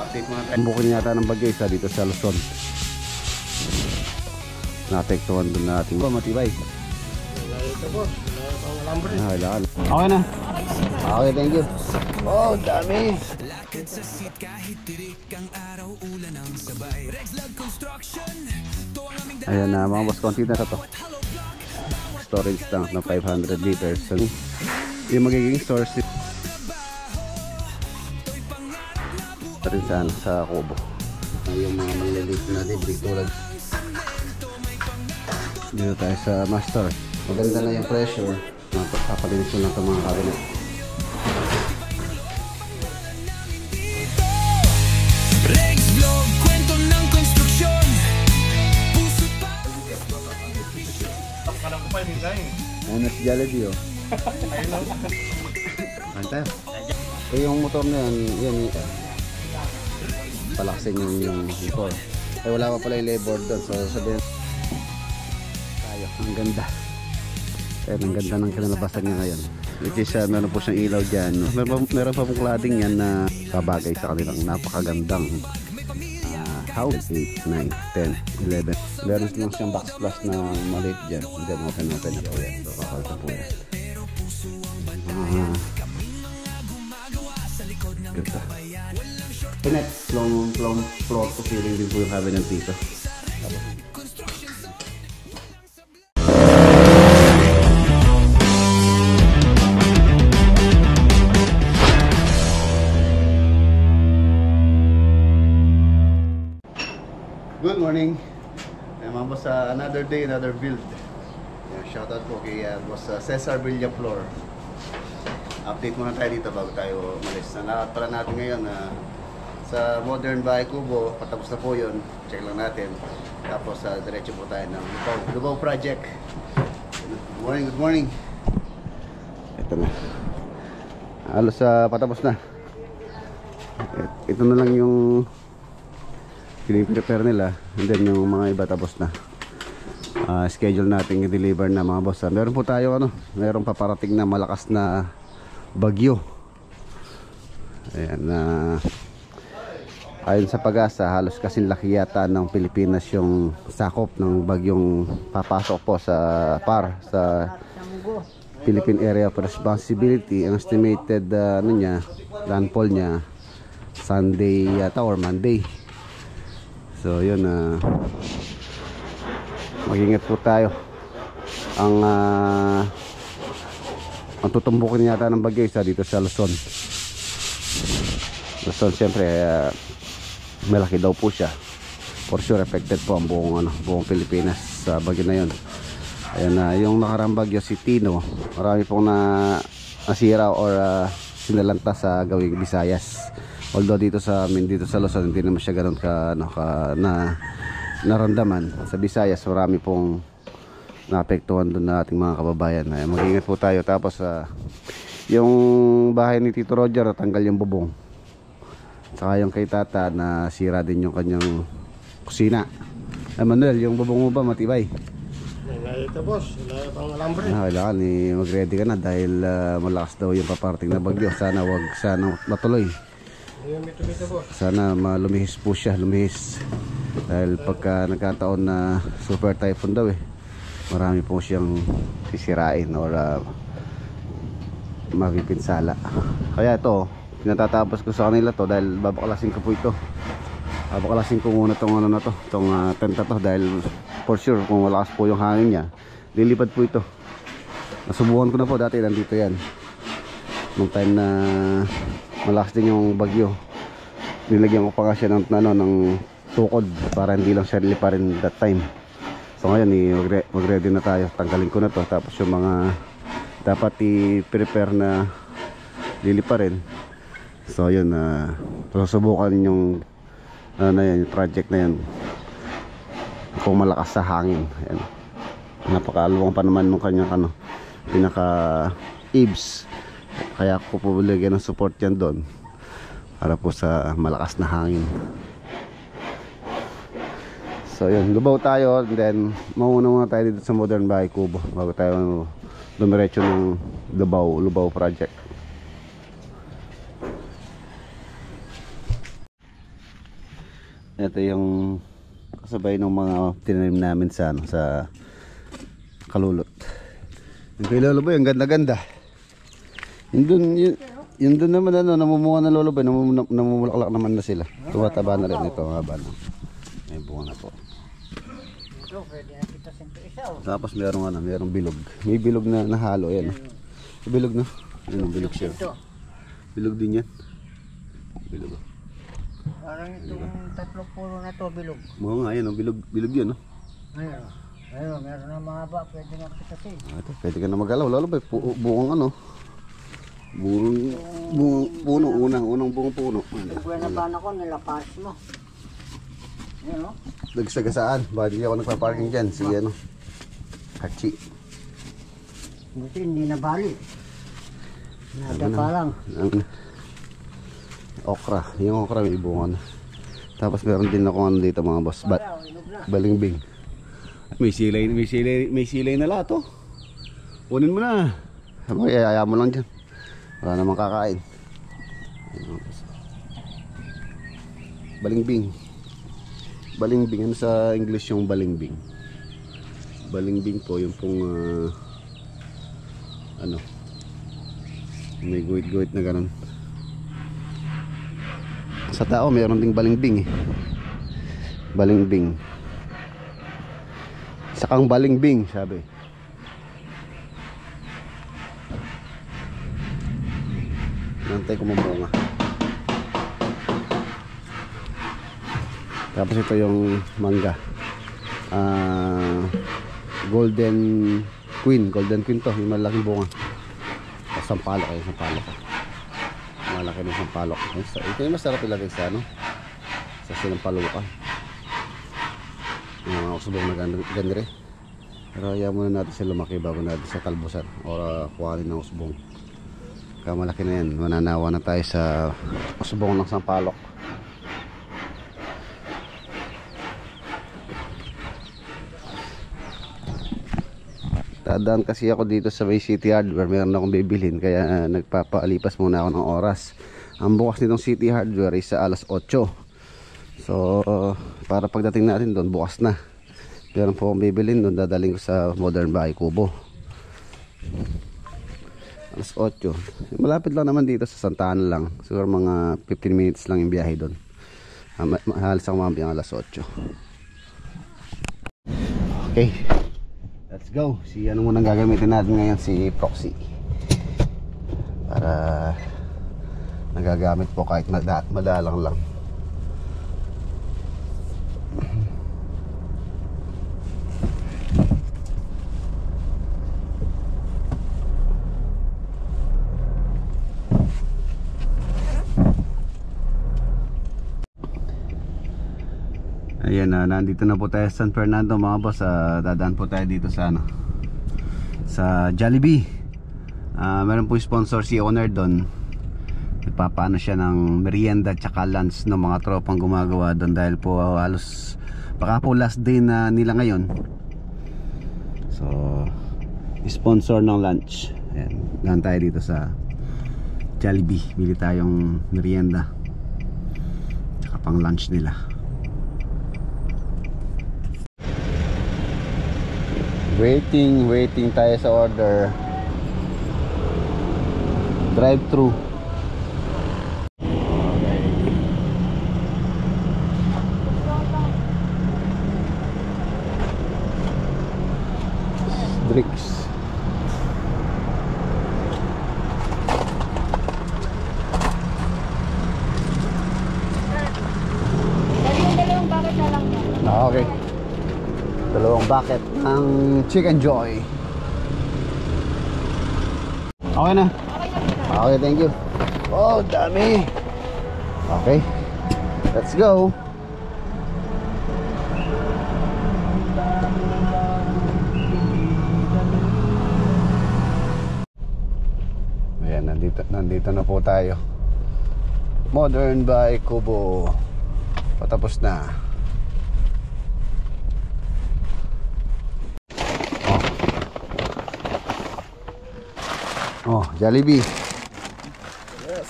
Update mga tayo. Bukin yata ng bagyo isa dito sa Luzon. Naapektuhan doon natin. Matibay. Ito po, alambre. Okay na. Okay, thank you. Oh, dami. Ayan na mga boss, konti na to. Storage tank na 500 liters. So, yung magiging source rin saan sa kubo. Yung mga maliliit na debris tulad dito tayo sa master. Maganda na yung pressure. Papalinis ko lang itong mga cabinet. Ano si Jollibee oh. Mantap. Eh yung motor na yan, yan palaksin yung motor. Eh wala pa pala yung labor doon. So sabihin tayo, ang ganda. Eh ang ganda ng kinalabasan niya ngayon. Which is meron po siyang ilaw dyan. Meron pa pong cladding yan na kabagay sa kanilang napakagandang house. 8, 9, 10, 11. Meron lang siyang backsplash na maliit dyan. Then open na po yan. So kakalta po yan. Ganda. Pinet, floor to ceiling din po yung cabinet dito. Good morning. Mga boss, another day, another build. Shoutout po kay boss Cesar Villaflor. Update muna tayo dito bago tayo umalis. Nalakad pala natin ngayon sa Modern Bahay Kubo. Patapos na po yun. Check lang natin. Tapos diretso po tayo ng Lubao Project. Good morning, good morning. Ito na. Halos patapos na. Ito na lang yung piniprepare nila. And then yung mga iba tapos na. Schedule natin i-deliver na mga boss. Meron po tayo meron paparating na malakas na bagyo. Ayan, ayon sa Pag-asa, halos kasing laki yata ng Pilipinas yung sakop ng bagyong papasok po sa PAR, sa Philippine Area of Responsibility. Ang estimated landfall niya Sunday yata or Monday. So yun, mag-ingat po tayo. Ang tutumbukin yata ng bagyo isa dito sa Luzon. Luzon siyempre malaki daw po siya. For sure affected po ang buong Pilipinas sa bagyo na yun. Ayan, yung nakarang bagyo si Tino, marami pong nasira or sinalanta sa gawing Visayas. Although dito sa Luzon hindi naman siya ganoon naramdaman. Sa Visayas marami pong naapektuhan doon na ating mga kababayan. Mag-ingat po tayo. Tapos yung bahay ni Tito Roger natanggal yung bubong. Saka yung kay Tata nasira din yung kanyang kusina. Manuel, yung bubong mo ba matibay? Ito boss, wala pang alambre. Kailangan mag-ready ka na dahil malakas daw yung paparating na bagyo. Sana matuloy. Sana lumihis po siya, dahil pagka nagkataon na super typhoon daw marami po siyang sisirain or mapipinsala. Kaya ito, pinatatapos ko sa kanila to dahil babaklasin ko po ito. Babaklasin ko muna itong itong tenta to dahil for sure kung malakas po yung hangin niya, lilipad po ito. Nasubukan ko na po dati, nandito yan. Nung time na malakas din yung bagyo, nilagyan ko pa nga siya ng tukod para hindi lang siya liparin that time. So ngayon mag-ready na tayo. Tanggalin ko na to. Tapos yung mga dapat i-prepare na liliparin. So yun, susubukan yung yung project na yan kung malakas sa hangin. Ayan. Napakaluwang pa naman nung kanyang pinaka eaves. Kaya ko po lagyan ng support yan doon para po sa malakas na hangin. So yun, Lubao tayo. And then mauna muna tayo dito sa Modern Bahay Kubo bago tayo dumiretso ng Lubao Project. Ito yung kasabay ng mga tinanim namin sa ano, sa Kalulot. Yung kay Lolo Boy, ang ganda-ganda. Yun dun naman ano, namumunga na Lolo Boy, namumulaklak naman na sila. Tumataba na rin ito, haba na. May bunga na po. Ito, pwede na kita sento isa. Tapos merong bilog. May bilog na nahalo, ayan. Bilog na. Ayun, bilog siya. Ito. Bilog din yan. Bilog. Parang itong tatlong puno na to bilog. Oo nga, ayan, bilog yan. Ayun. Ayun, meron na mahaba. Pwede na kita sin. Ito, pwede ka na magalaw. Lalo ba, buong ano. Buong puno, unang buong puno. Buwan na ba ako, nilapas mo. Ayun, no? Nagsagasaan, bakit hindi ako nagpa-parking dyan? Si ano, Hachi. Buti hindi na bali. Nada pa lang. Okra, yung okra may bunga na. Tapos meron din ako ano dito mga boss, balingbing. May silay na lahat oh. Kunin mo na. Ayaya mo lang dyan. Wala namang kakain. Balingbing. Balingbing, ano sa English yung balingbing? Balingbing po, yung pong ano, may guhit-guhit na ganun. Sa tao mayroon ding balingbing eh. Balingbing. Sakang balingbing sabi. Nantay ko mamunga. Tapos ito yung mangga. Golden Queen to, yung malaking bunga. Sampalok ay sampalok. Malaki ng sampalok. Ito yung masarap ilagay sa ano? Sa sinampalukan. Yung mga usbong na gandre. Pero ayaw muna natin siya lumaki bago natin sa talbusan o kuhanin ng usbong. Kaya malaki na yan. Mananawa na tayo sa usbong ng sampalok. Dadaan kasi ako dito sa Bay City Hardware. Meron akong bibilhin kaya nagpapaalipas muna ako ng oras. Ang bukas nitong City Hardware ay sa alas 8. So para pagdating natin doon bukas na. Meron po akong bibilhin doon, dadaling ko sa Modern Bahay Kubo. Alas 8. Malapit lang naman dito sa Santa Ana lang. Siguro mga 15 minutes lang yung biyahe doon. Halos ako mamayang alas 8. Okay, let's go. Ano muna gagamitin natin ngayon? Si Proxy. Para nagagamit po kahit madalang lang. Ayan na, nandito na po tayo sa San Fernando mga boss. Dadaan po tayo dito sa ano, sa Jollibee. Meron po yung sponsor si owner doon. Nagpapaano siya ng merienda tsaka lunch ng mga tropang gumagawa doon dahil po halos baka po last day na nila ngayon. So sponsor ng lunch. Ayan, daan tayo dito sa Jollibee. Bili tayong merienda tsaka pang lunch nila. Waiting tayo sa order. Drive-thru. Drinks. Dalawang bakit na lang yan. Okay. Dalawang bucket ng Chicken Joy. Okay na. Okay, thank you. Oh, dami. Okay, let's go. Ayan, nandito na po tayo. Modern Bahay Kubo. Patapos na. Oh, Jollibee. Yes.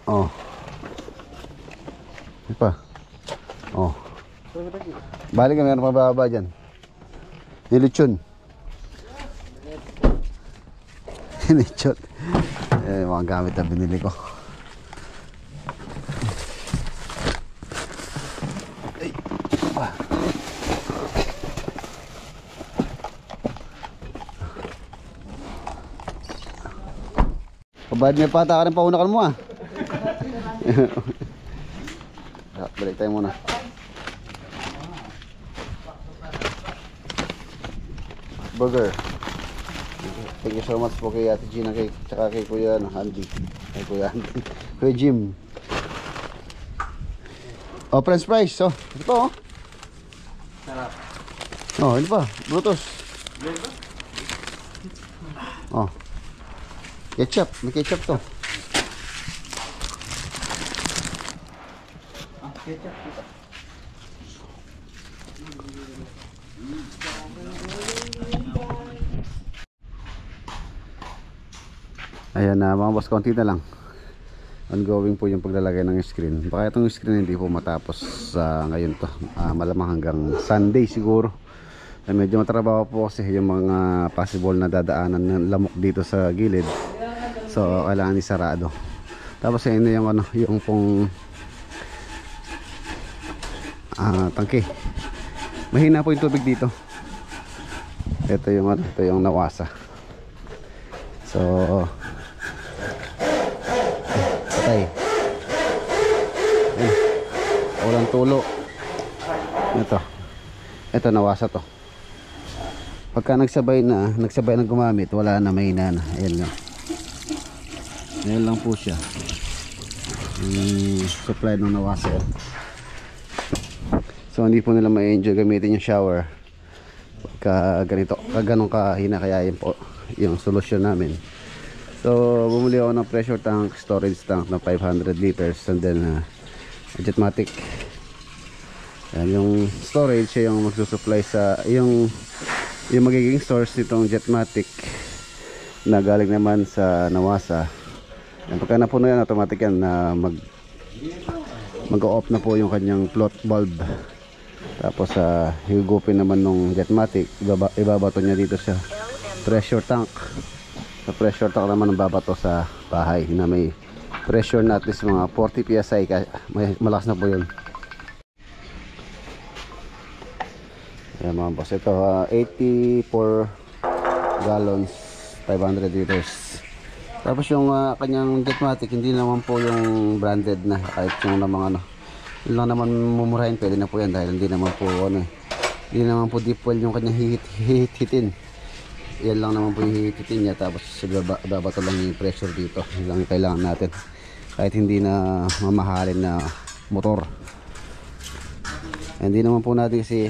Oh. Ano pa? Balik ka, meron pa bababa dyan. Nilitsyon. Nilitsyon. Mga gamit na binili ko. Ay. Pabad may pata ka rin paunakan mo ah. Balik tayo muna. Burger. Thank you so much po kay Ate Gina, tsaka kay Kuya Andy. Kay Kuya Andy. Kuya Jim. Oh, French fries. Oh, ito oh. Sarap. Oh, ini pa. Brutus. Oh. Ketchup. May ketchup to. Ketchup dito. Ayan na mga boss, konti na lang. Ongoing po yung paglalagay ng screen. Baka itong screen hindi po matapos ngayon to. Malamang hanggang Sunday siguro. Medyo matrabaho po kasi yung mga possible na dadaanan ng lamok dito sa gilid. So kailangan isarado. Tapos ayun na yung ano, yung pong tangke. Mahina po yung tubig dito. Ito yung ano, ito yung nawasa. So patay. Walang tulo. Ito nawasa to. Pagka nagsabay na gumamit, wala na, mahina na. Ayan lang. Ayan lang po siya. Supply nung nawasa. So hindi po nila ma-enjoy gamitin yung shower pagka ganito, ganun kahina. Kaya yun po yung solusyon namin. So bumuli ako ng pressure tank, storage tank na 500 liters, and then Jetmatic. Yan, yung storage siya yung magsusupply sa yung magiging source nitong Jetmatic na galing naman sa nawasa. Yan, pagka napuno yan, automatic yan na mag-off na po yung kanyang float bulb. Tapos higupin naman nung Jetmatic, ibabato niya dito sa pressure tank. Sa pressure tank naman ang babato sa bahay na may pressure na at least mga 40 psi. Malakas na po yun. Ayan mga boss, ito 84 gallons, 500 liters. Tapos yung kanyang Jetmatic, hindi naman po yung branded na, kahit yung na mga ano, yun lang naman mumurahin, pwede na po yan dahil hindi naman po ano, hindi naman po deep well yung kanyang hitin. Yan lang naman po yung hihitin niya. Tapos babato lang yung pressure dito. Yan lang yung kailangan natin, kahit hindi na mamahalin na motor. Hindi naman po natin kasi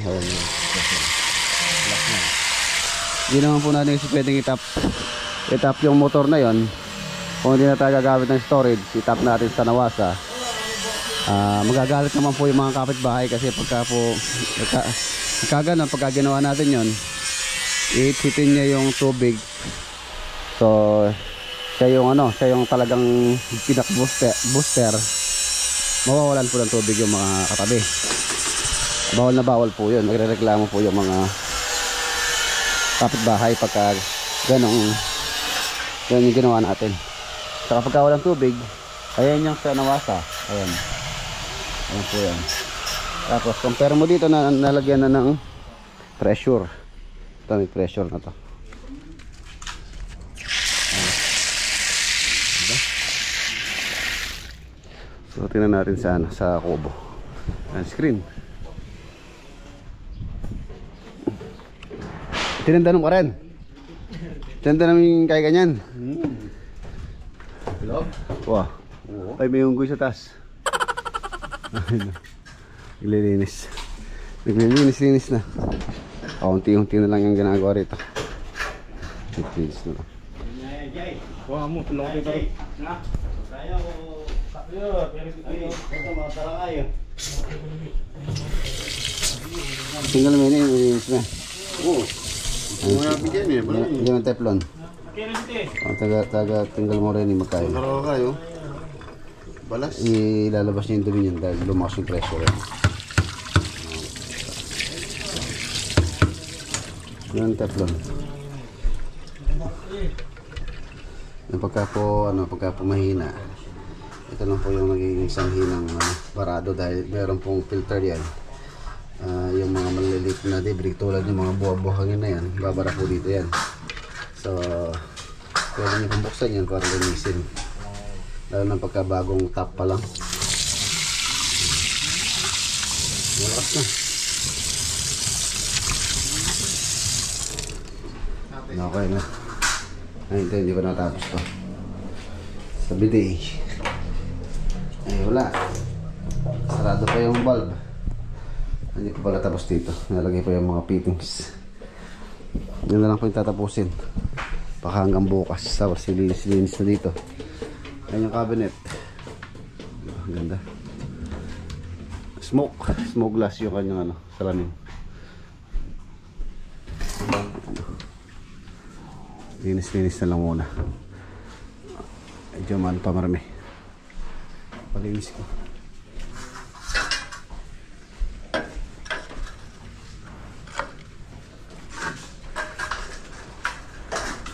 hindi naman po natin kasi pwedeng itap yung motor na yon. Kung hindi na tayo gagamit ng storage, itap natin sa nawasa. Magagalit naman po yung mga kapitbahay kasi pagka ginawa natin yon, hitin niya yung tubig. So siya yung talagang pinak booster. Mawawalan po ng tubig yung mga katabi. Bawal na bawal po yun. Magrereklamo po yung mga kapitbahay pagka ganun yung ginawa natin. Saka pagka walang tubig, ayan yung sa nawasa. Ayan po yan. Tapos compare mo dito na nalagyan na ng pressure. Ito may pressure na to. So tingnan natin sa kubo. Ang screen. Tinandanom ka rin. Tinandanom yung kaya ganyan. Hello? Wow. Ay may unggoy sa taas. Naglilinis na. Unti-unti na lang yung ginagawa rito. Naglilinis na lang. Wah mo, tulong kita rin. Tinggal mo yun, nililinis na. Oo. Mga bigyan Hindi man teflon. Taga tinggal mo rin yung magkain. Dalawa kayo. Balas. Ilalabas niya yung dumi niyan dahil lumakas yung pressure. Yan Teflon. Yung pagka po mahina, ito lang po yung magiging sanhi ng barado dahil meron pong filter yan. Yung mga maliliit na debris tulad yung mga buha-buhangin na yan, babara po dito yan. So pwede nyo pong buksan yan para linisin, lalo na pagka bagong top pa lang. Malakas na. Okay na. Ay, hindi pa natapos to. Sa bidet. Ay, wala. Sarado pa yung bulb. Hindi ko pala tapos dito. Nalagay pa yung mga fittings. Yun na lang po yung tatapusin. Baka hanggang bukas. Tapos silinis na dito. Ayan yung cabinet. Ang ganda. Smoke glass yung kanyang salamin. Linis na lang muna. Medyo man pa marami. Palinis ko.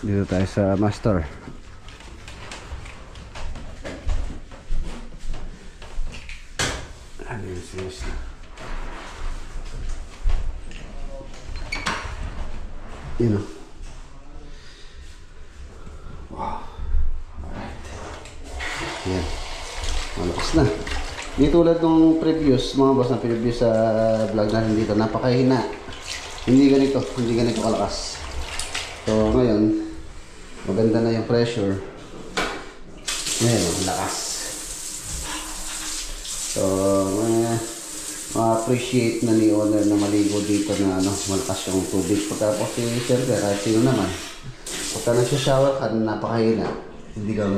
Dito tayo sa master. Linis na. Yun o. Yan. Malakas na. Di tulad nung previous, mga boss na previous sa vlog natin dito, napakahina. Hindi ganito kalakas. So ngayon, maganda na yung pressure. Ngayon, lakas. So, ma-appreciate na ni owner na maligo dito na malakas yung tubig. Pagkapos siyempre, kahit sino naman. Pagka nagsha-shower ka, napakahina. Hindi ka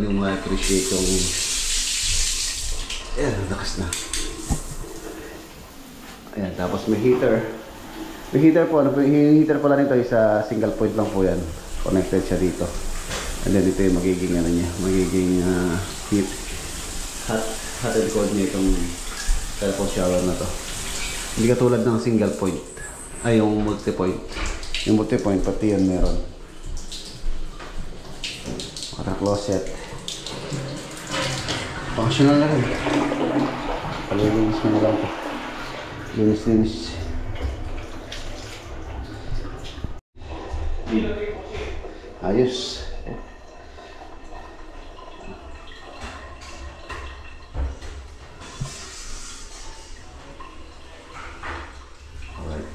yung ma-appreciate yung ayan, lakas na. Ayan, tapos may heater. May heater po, yung heater pala nito is single point lang po yan. Connected siya dito. And then ito yung magiging magiging heat hot and cold niya itong telephone shower na to. Hindi katulad ng single point. Ay, yung multi-point. Yung multi-point, pati yan meron. Water closet. Functional na rin. Palilinis mo na lang ito. Linis. Ayos. Alright.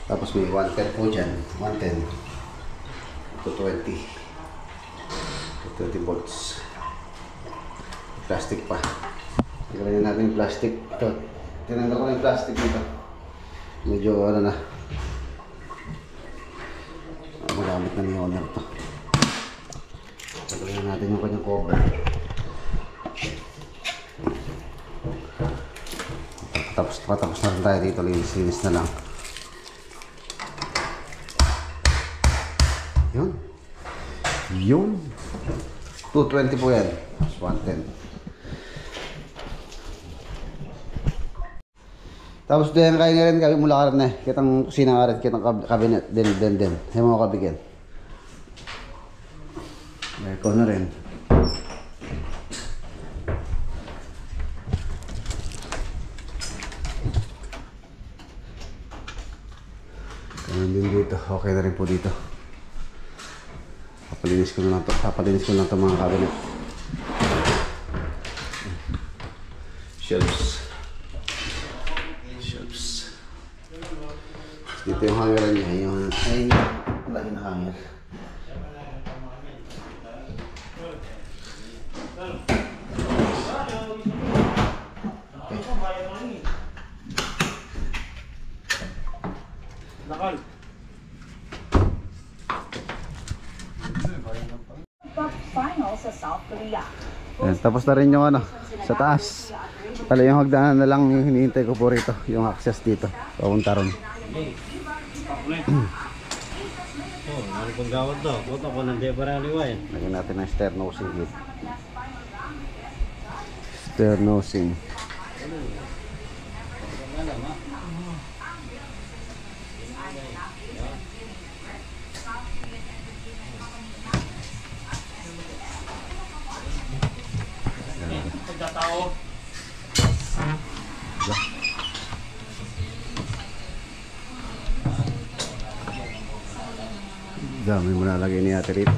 Tapos may 110 po dyan. 110 to 20. 20 volts. Plastic pa. Tignan natin yung plastic. Ito. Tinanggal ko na yung plastic dito. Medyo na. Magamit na ni owner ito. Tignan natin yung kanyang cover. Patapos na rin tayo dito. Linis na lang. Yun. 220 po yan. 110. Tapos doon kaya nga rin kami mula ka rin kitang kusina ka rin, kitang cabinet din. Hay mga kabigyan. Aircon na rin. Ganun din dito. Okay na rin po dito. Papalinis ko na lang ito mga cabinet. Shelves. Dito yung hanger niya. Lagi na hanger. Nakal. Final sa South Korea. Ayan, tapos na rin yung sa taas. Pala yung hagdanan na lang yung hinihintay ko po rito. Yung access dito. Papunta ron. Ano pong gawad to? Buto ko ng Deborah Liway. Lagyan natin ng stair nosing dito. Stair nosing. Dami mo nalagay ni ate rito.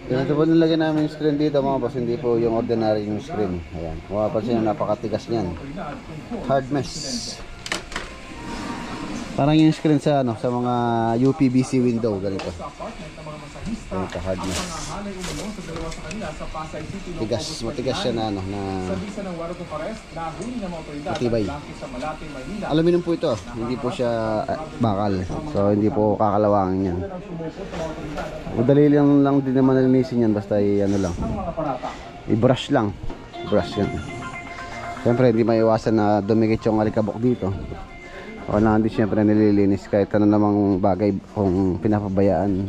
Ganito po nilagay namin yung screen dito mga boss, hindi po yung ordinary yung screen. Ayan, kung mapapansin nyo, napakatigas niyan. Hard mesh. Parang yung screen sa ano, sa mga UPVC window ganito. Ganito hard mesh. Tigas, matigas siya na ano, na matibay. Aluminum po ito, hindi po siya bakal. So hindi po kakalawangin yan. Madali lang din naman nalinisin yan, basta ano lang. I-brush lang. Brush yan. Siyempre hindi maiwasan na dumikit yung alikabok dito. O na hindi siyempre nililinis kahit ano namang bagay kung pinapabayaan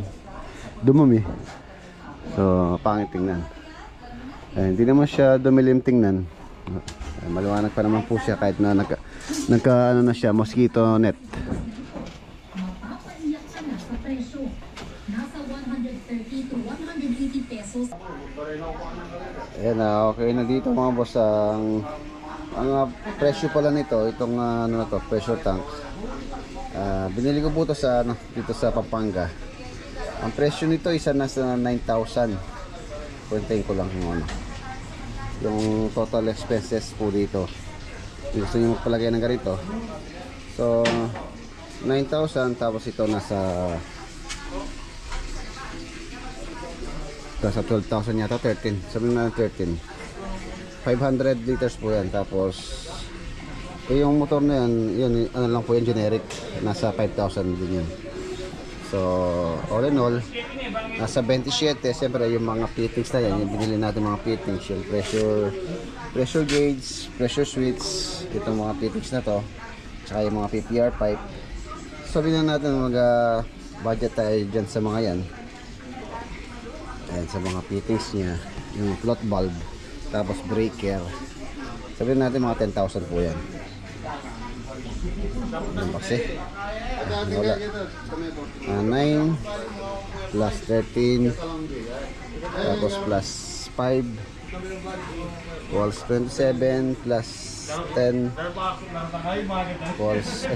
dumumi. So pangit tingnan. Hindi naman siya dumilim tingnan. Maliwanag pa naman po siya kahit na nagka ano na siya, mosquito net. Ayan na, okay na dito mga boss. Ang presyo pala nito, itong ano na to, pressure tank. Binili ko po ito sa ano, dito sa Pampanga. Ang presyo nito isa nasa 9,000. Puntahin ko lang yung ano. Yung total expenses po dito. Gusto niyo magpalagay ng ganito. So 9,000 tapos ito nasa 12,000 yata, 13. Sabihin na 13. 500 liters po yan. Tapos yung motor na yan, yun ano lang po yan, generic. Nasa 5,000 din yun. So all in all, nasa 27. Siyempre yung mga fittings na yan, yung binili natin mga fittings, yung pressure gauge, pressure switch, itong mga fittings na to, tsaka yung mga PPR pipe. Sabihin na natin mag budget tayo dyan sa mga yan. Ayan, sa mga fittings nya, yung float bulb, tapos breaker. Sabihin natin mga 10,000 po yan. Ano kasi? Wala. 9 plus 13 tapos plus 5 equals 27 plus 10 equals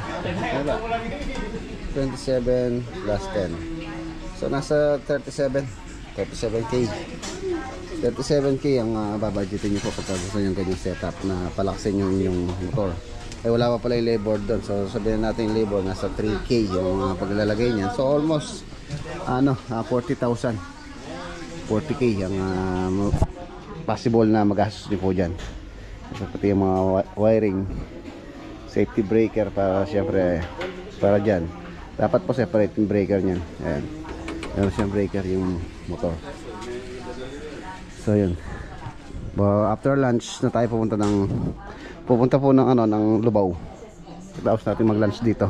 27 plus 10. So nasa 37k 37k ang babudgetin nyo po pagka gusto nyo ganyang setup na palaksin yung inyong motor. Wala pa pala yung labor doon, so sabihin natin yung labor nasa 3k yung paglalagay niyan. So almost 40,000 40k ang possible na magastos nyo po dyan. So pati yung mga wiring, safety breaker para syempre para dyan, dapat po separate yung breaker nyan. Ayan, meron siyang breaker yung motor. So yun, after lunch na tayo pupunta po ng ng Lubao. Tapos natin mag-lunch dito.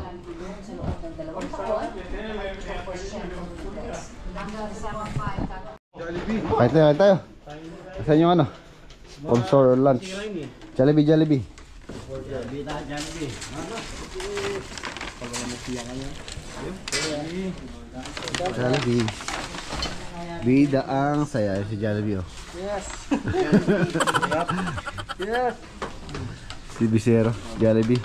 Kain tayo. Saan yung sponsor lunch? Jollibee. Jollibee. Jollibee. Bida ang saya si Jollibee. Yes. Yes. Si Bisero, Jollibee.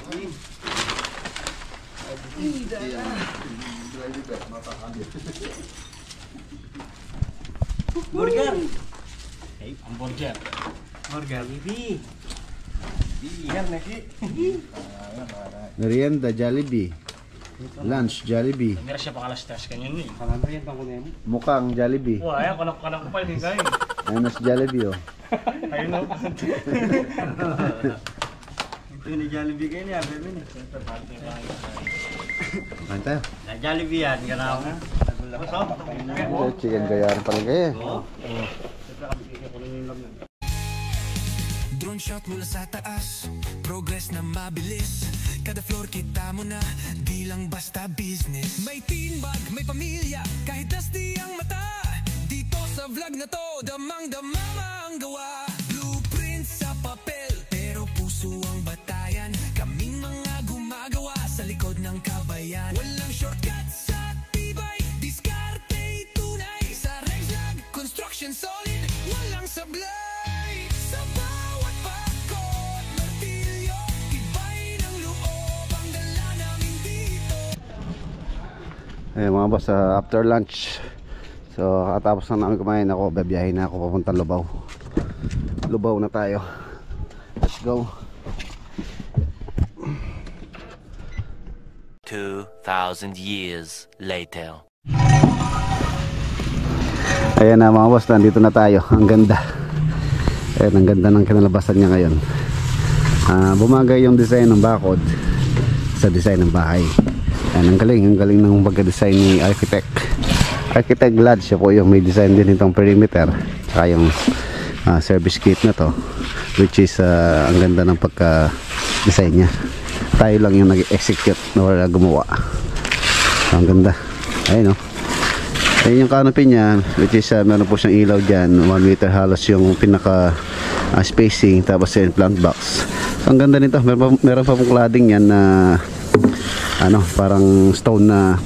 Burger. Hey, hamburger. Burger. Jollibee. Merienda Jollibee. Lunch Jollibee. Meron siya pakalastas kanyan ni. Mukhang Jollibee. Wah, ayan kanak ko pa din kayo. Ayun na si Jollibee oh. Ayun no. Ito ni Jollibee kayo niya, bebe ni. Kain tayo. Jollibee yan, ganaw na. Chicken gayaran pala kayo. Drone shot mula sa taas, progress na mabilis. Kada floor kita mo na, di lang basta business. May team bag, may pamilya, kahit dusty ang mata. Dito sa vlog na to, damang-dama. and solid, walang sablay. Sa bawat pakot, martilyo, tibay ng loob ang dala namin dito. Mga boss, after lunch, so katapos na namin kumain, ako babiyahin na ako papuntang Lubao. Lubao na tayo. Let's go. 2,000 years later. Ayan na mga boss, nandito na tayo. Ang ganda. Ayan, ang ganda ng kinalabasan niya ngayon. Bumagay yung design ng bakod sa design ng bahay. Ayan, ang galing ng pagka-design ni architect Vlad. Siya po yung may design din itong perimeter saka yung service gate na to, which is ang ganda ng pagka-design niya. Tayo lang yung nag-execute na gumawa. So, ang ganda. Ayun, no? Ayun yung canopy niya, which is meron po siyang ilaw dyan, 1 meter halos yung pinaka spacing, tapos yung plant box. So, ang ganda nito. Meron pa pong cladding yan na parang stone na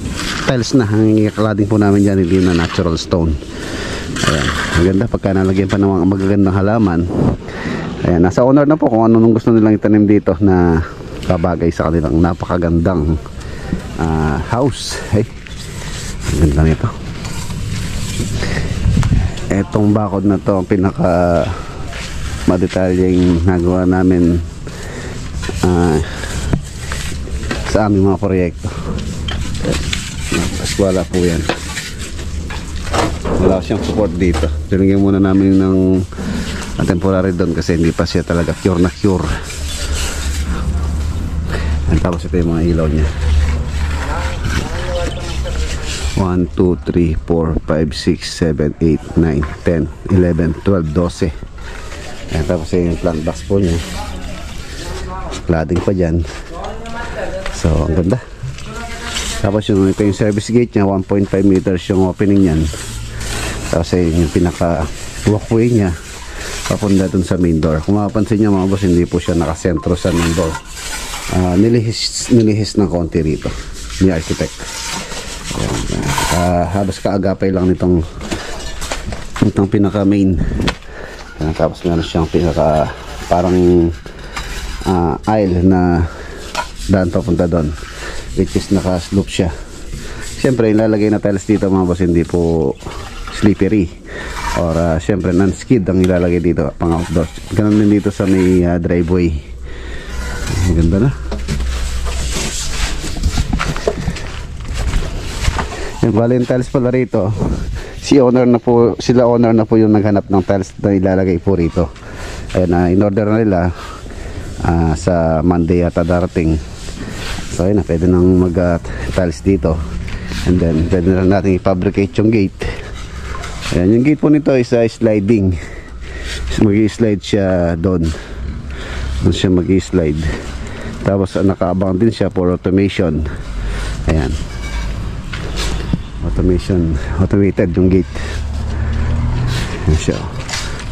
tiles na. Ang cladding po namin dyan, hindi na natural stone. Ayan, ang ganda pagka nalagyan pa ng mga magagandang halaman. Ayan, nasa owner na po kung ano nung gusto nilang itanim dito na kabagay sa kanilang napakagandang house. Hey, ang ganda nito. Etong bakod na to ang pinaka madetalyeng nagawa namin sa aming mga proyekto. Wala po yan, wala siyang support dito. Tinigyan muna namin ng temporary doon kasi hindi pa siya talaga cure na cure. And tapos ito yung mga ilaw niya. 1, 2, 3, 4, 5, 6, 7, 8, 9, 10, 11, 12, 12. And tapos yung plant box po niya, cladding pa dyan. So ang ganda. Tapos ito yung service gate niya, 1.5 meters yung opening niyan. Tapos yung pinaka walkway niya papunta dun sa main door. Kung mapapansin niyo mga boss, hindi po siya nakasentro sa main door. Nilihis ng konti rito ni architect. Halos kaagapay lang nitong pinaka main. Tapos meron siyang pinaka parang aisle na daan papunta doon, which is naka slope siya. Siyempre ilalagay na tiles dito mga boss, hindi po slippery or siyempre non-skid ang ilalagay dito pang outdoor. Ganun din dito sa may driveway. Ang ganda na. Yung bali tiles pala rito, sila owner na po yung naghanap ng tiles na ilalagay po rito. Ayan, in order na nila sa Monday yata darating. So ayun na, pwede nang mag tiles dito. And then pwede na natin i-fabricate yung gate. Ayan, yung gate po nito is sliding. Mag-i-slide siya doon. Doon siya mag-i-slide. Tapos nakaabang din siya for automation. Ayan, automated yung gate. Ayan siya.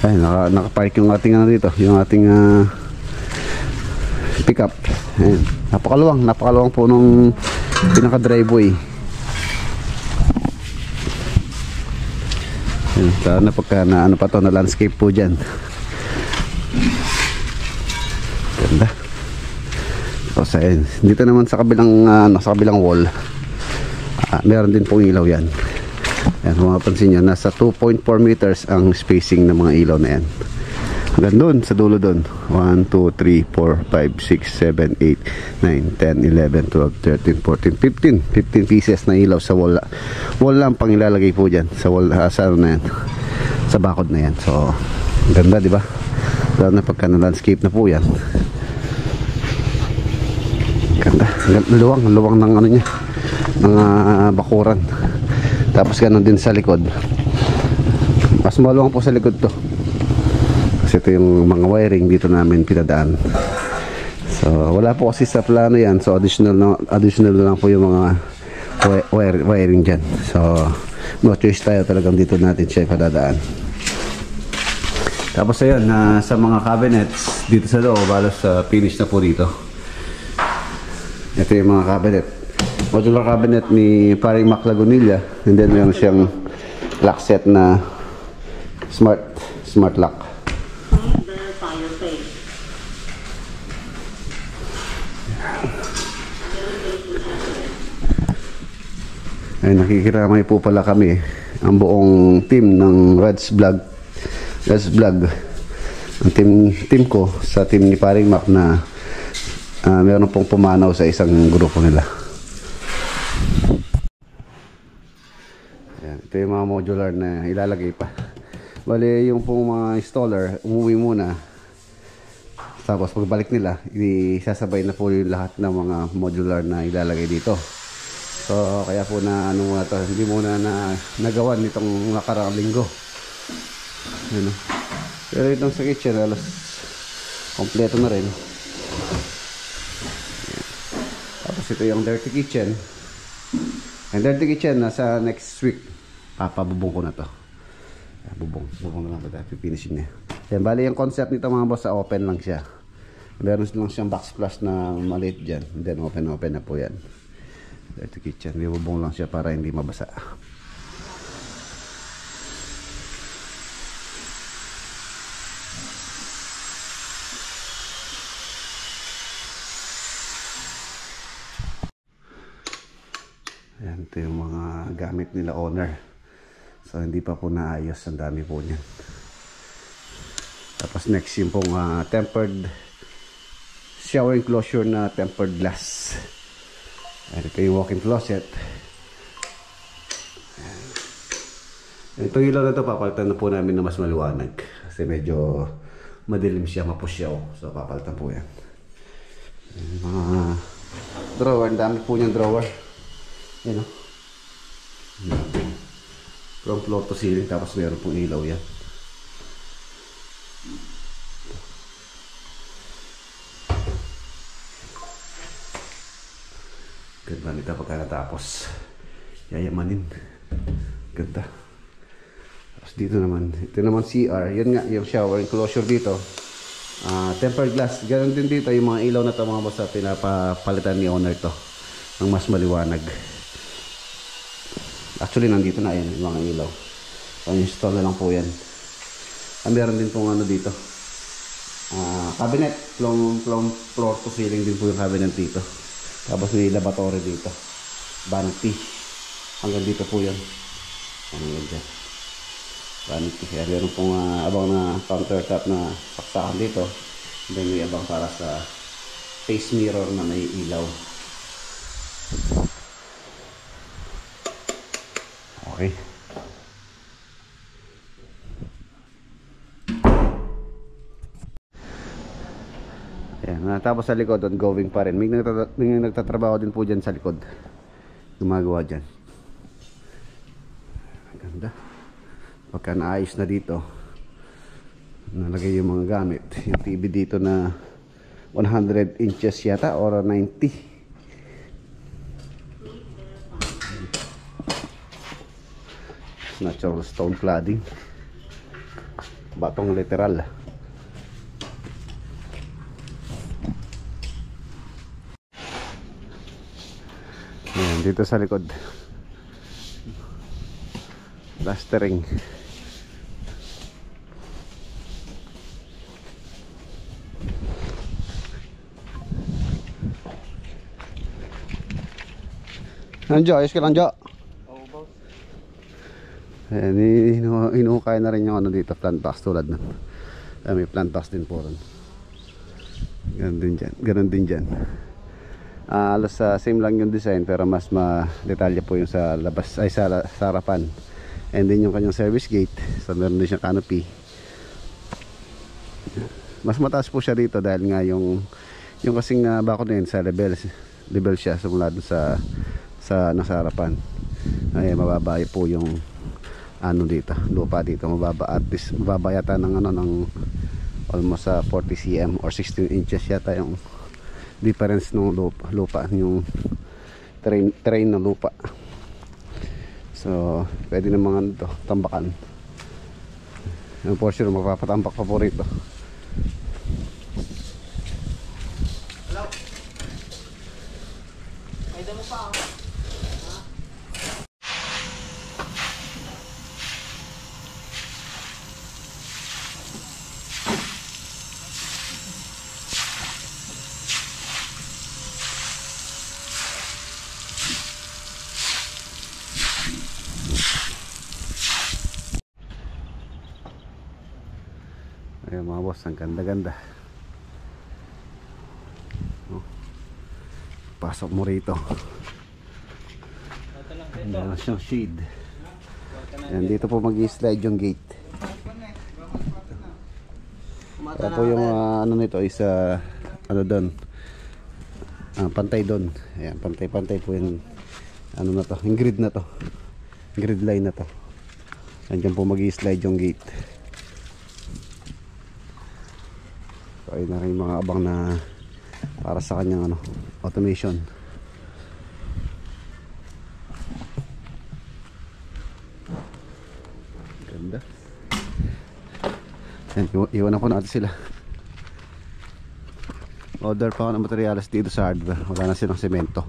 Ayan, nakapark yung ating dito, yung ating pickup. Ayan, napakaluwang po nung pinaka driveway. Ayan, sana pagka na pa to na landscape po dyan. Ganda. Tapos ayan, dito naman sa kabilang wall, meron din pong ilaw yan. Ayan, kung mapapansin nyo, nasa 2.4 meters ang spacing ng mga ilaw na yan. Hanggang doon, sa dulo doon. 1, 2, 3, 4, 5, 6, 7, 8, 9, 10, 11, 12, 13, 14, 15 pieces na ilaw sa wall. Wall lang pang ilalagay po dyan sa wall, sa ano na yan, sa bakod na yan. So ganda, di ba? Lalo na pagka na landscape na po yan. Ganda, luwang ng ano niya, ng bakuran. Tapos ganoon din sa likod, mas maluwang po sa likod to kasi ito yung mga wiring dito namin pinadaan. So wala po kasi sa plano yan, so additional na lang po yung mga wiring dyan. So no choice tayo, talagang dito natin siya ipadadaan. Tapos ayun, sa mga cabinets dito sa loob, halos finish na po dito. Ito yung mga cabinet, modular cabinet ni paring Mac Lagunilla, and then meron siyang lock set na smart lock. Verify your face. Ay, nakikiramay po pala kami, ang buong team ng Reds Vlog. Ang team ko sa team ni Paring Mac na meron pong pumanaw sa isang grupo nila. Ayan, ito yung mga modular na ilalagay pa. Bali, yung pong mga installer, umuwi muna. Tapos pagbalik nila, isasabay na po yung lahat ng mga modular na ilalagay dito. So, kaya po na ano muna to, hindi muna na nagawan nitong nakaraang linggo. Ano. Pero itong sa kitchen, alas kompleto na rin. Ayan. Tapos ito yung dirty kitchen. Ang dirty kitchen, nasa next week, papabubong ko na to. Bubong na lang ito, pipinishin niya. Yan, bali yung concept nito mga boss, sa open lang siya. Meron lang siyang backsplash na maliit dyan. Then open na po yan. Dirty kitchen, bubong lang siya para hindi mabasa. Ayan, ito yung mga gamit nila owner. So hindi pa po naayos, ang dami po niyan. Tapos next yung pong tempered shower enclosure na tempered glass. Ayan, ito yung walk-in closet. Ayan. Itong ilaw na ito, papalitan na po namin na mas maliwanag. Kasi medyo madilim siya, mapusyaw. So papalitan po yan. Ayan, mga drawer, ang dami po niyang drawer. Ayan o. From floor to ceiling, tapos meron pong ilaw yan. Ganda nito pagka natapos. Yayamanin. Ganda. Tapos dito naman, ito naman CR. Yan nga, yung shower enclosure dito. Tempered glass. Ganon din dito yung mga ilaw na ito mga boss, pinapalitan ni owner to ng mas maliwanag. Actually, nandito na yan, yung mga ilaw. So, install na lang po yan. Meron din pong ano dito. Cabinet. Floor to ceiling din po yung cabinet dito. Tapos may lavatory dito. Vanity. Hanggang dito po yan. Hanggang dyan. Vanity. Kaya meron pong abang na countertop na saksakan dito. Then may abang para sa face mirror na may ilaw. Okay. Ayan, tapos sa likod, ongoing pa rin. May nagtatrabaho din po dyan sa likod. Gumagawa dyan. Ganda. Pagka naayos na dito, nalagay yung mga gamit. Yung TV dito na 100 inches yata or 90. Natural stone cladding. Batong literal. Ayan, dito sa likod. Plastering. Anjo, ayos ka lang, Jo. Ayan, inuukay na rin yung ano dito, plant box tulad nun. May plant box din po rin. Ganon din dyan. Alas same lang yung design, pero mas ma-detalye po yung sa labas, ay sa harapan. And then yung kanyang service gate, so meron din siyang canopy. Mas mataas po siya dito dahil nga yung kasing bako na yun sa level siya simula dun sa nasa harapan. Ay mababa po yung ano dito, lupa dito, mababa, at least mababa yata ng ano, ng almost 40 cm or 16 inches yata yung difference ng lupa yung terrain ng lupa. So pwede na mga tambakan. Yung for sure magpapatambak pa po rito. Hello? Ay, damo pa ako. Ayan mga boss, ang ganda-ganda. Oh. Pasok mo rito. Meron siyang shade. Ayan, dito po mag-i-slide yung gate. Ito po yung ano nito is ano doon. Pantay doon. Ayan, pantay-pantay po yung ano na to, yung grid na to. Grid line na to. Ayan, dyan po mag-i-slide yung gate. So ayun na rin mga abang na para sa kanyang ano, automation. Ganda. Yan, iwan na po natin sila. Order pa ako ng materials dito sa hardware. Wala na silang semento.